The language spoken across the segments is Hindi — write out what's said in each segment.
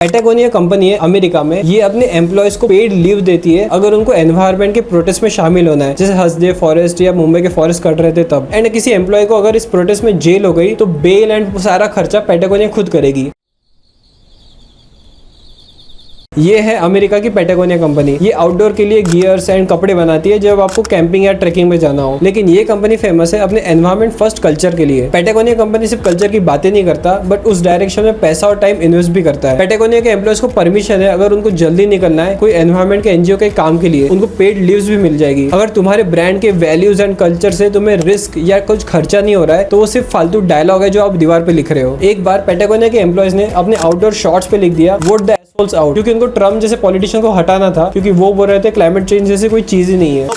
पैटागोनिया कंपनी है अमेरिका में, ये अपने एम्प्लॉयज को पेड लीव देती है अगर उनको एनवायरमेंट के प्रोटेस्ट में शामिल होना है, जैसे हसदे फॉरेस्ट या मुंबई के फॉरेस्ट कट रहे थे तब। एंड किसी एम्प्लॉय को अगर इस प्रोटेस्ट में जेल हो गई तो बेल एंड सारा खर्चा पैटागोनिया खुद करेगी। ये है अमेरिका की पैटागोनिया कंपनी। ये आउटडोर के लिए गियर्स एंड कपड़े बनाती है जब आपको कैंपिंग या ट्रेकिंग में जाना हो। लेकिन ये कंपनी फेमस है अपने एनवायरमेंट फर्स्ट कल्चर के लिए। पैटागोनिया कंपनी सिर्फ कल्चर की बातें नहीं करता बट उस डायरेक्शन में पैसा और टाइम इन्वेस्ट भी करता है। पैटागोनिया के एम्प्लॉयज को परमिशन है अगर उनको जल्दी निकलना है कोई एनवायरमेंट के एनजीओ के काम के लिए, उनको पेड लीव्स भी मिल जाएगी। अगर तुम्हारे ब्रांड के वैल्यूज एंड कल्चर से तुम्हें रिस्क या कुछ खर्चा नहीं हो रहा है तो वो सिर्फ फालतू डायलॉग है जो आप दीवार पे लिख रहे हो। एक बार पैटागोनिया के एम्प्लॉयज ने अपने आउटडोर शॉर्ट्स पे लिख दिया वोट द एसोल्स आउट, क्योंकि उनको ट्रम्प जैसे पॉलिटिशियन को हटाना था, क्योंकि वो बोल रहे थे क्लाइमेट चेंज जैसे कोई चीज ही नहीं है।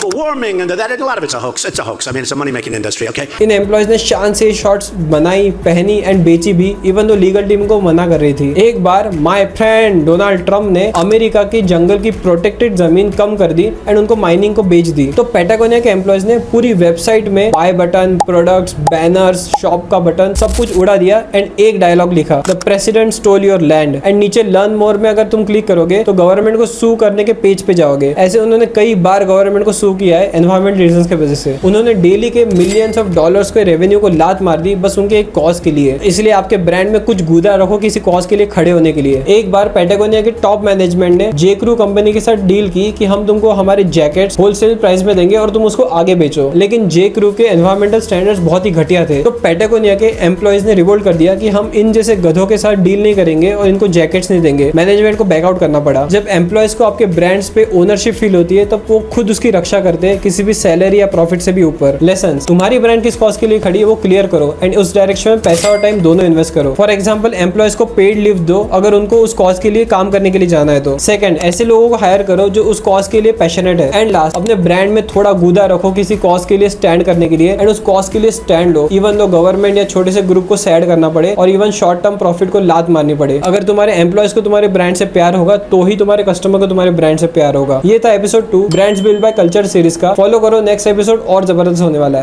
इन एम्प्लॉयज ने शान से शॉर्ट्स बनाई, पहनी एंड बेची भी, इवन दो लीगल टीम को मना कर रही थी। एक बार माय फ्रेंड डोनाल्ड ट्रम्प ने अमेरिका की जंगल की प्रोटेक्टेड जमीन कम कर दी एंड उनको माइनिंग को बेच दी। तो पैटागोनिया के एम्प्लॉयज ने पूरी वेबसाइट में buy button, products, banners, shop का बटन सब कुछ उड़ा दिया एंड एक डायलॉग लिखा, the president stole your land. And नीचे लर्न मोर में अगर तुम क्लिक करोगे तो गवर्नमेंट को सू करने के पेज पे जाओगे। ऐसे उन्होंने कई बार गवर्नमेंट को सू किया है एनवायरमेंट रीजंस की वजह से। उन्होंने डेली के मिलियंस ऑफ डॉलर्स के रेवेन्यू को लात मार दी बस उनके एक कॉज के लिए। इसलिए आपके ब्रांड में कुछ गुदा रखो किसी कॉज के लिए खड़े होने के लिए। एक बार पैटागोनिया के टॉप मैनेजमेंट ने जे क्रू कंपनी के साथ डील की कि हम तुमको हमारे जैकेट्स होलसेल प्राइस में देंगे और तुम उसको आगे बेचो। लेकिन जे क्रू के एनवायरमेंटल स्टैंडर्ड्स बहुत ही घटिया थे। तो पैटागोनिया के एम्प्लॉयज ने रिवोल्ट कर दिया कि हम इन जैसे गधों के साथ डील नहीं करेंगे और इनको जैकेट्स नहीं देंगे। मैनेजमेंट को बैकआउट करना पड़ा। जब एम्प्लॉयज को आपके ब्रांड्स पे ओनरशिप फील होती है तब वो खुद उसकी रक्षा करते हैं किसी भी सैलरी या प्रॉफिट से भी ऊपर। लेसन, तुम्हारी ब्रांड किस कॉज के लिए खड़ी है वो क्लियर करो एंड उस डायरेक्शन में पैसा और टाइम दोनों इन्वेस्ट करो। फॉर एग्जांपल एम्प्लॉयज को पेड लीव दो अगर उनको उस कॉज के लिए काम करने के लिए जाना है तो। सेकंड, ऐसे लोगों को हायर करो जो उस कॉज के लिए पैशनेट है। एंड लास्ट, अपने ब्रांड में थोड़ा गुदा रखो किसी कॉज के लिए स्टैंड करने के लिए एंड उस कॉज के लिए स्टैंड लो, इवन दो गवर्नमेंट या छोटे से ग्रुप को सैड करना पड़े और इवन शॉर्ट टर्म प्रॉफिट को लात मारनी पड़े। अगर तुम्हारे एम्प्लॉयज को तुम्हारे ब्रांड से प्यार होगा तो ही तुम्हारे कस्टमर को तुम्हारे ब्रांड से प्यार होगा। ये था episode 2 brands build by culture series का। फॉलो करो, नेक्स्ट एपिसोड और जबरदस्त होने वाला है।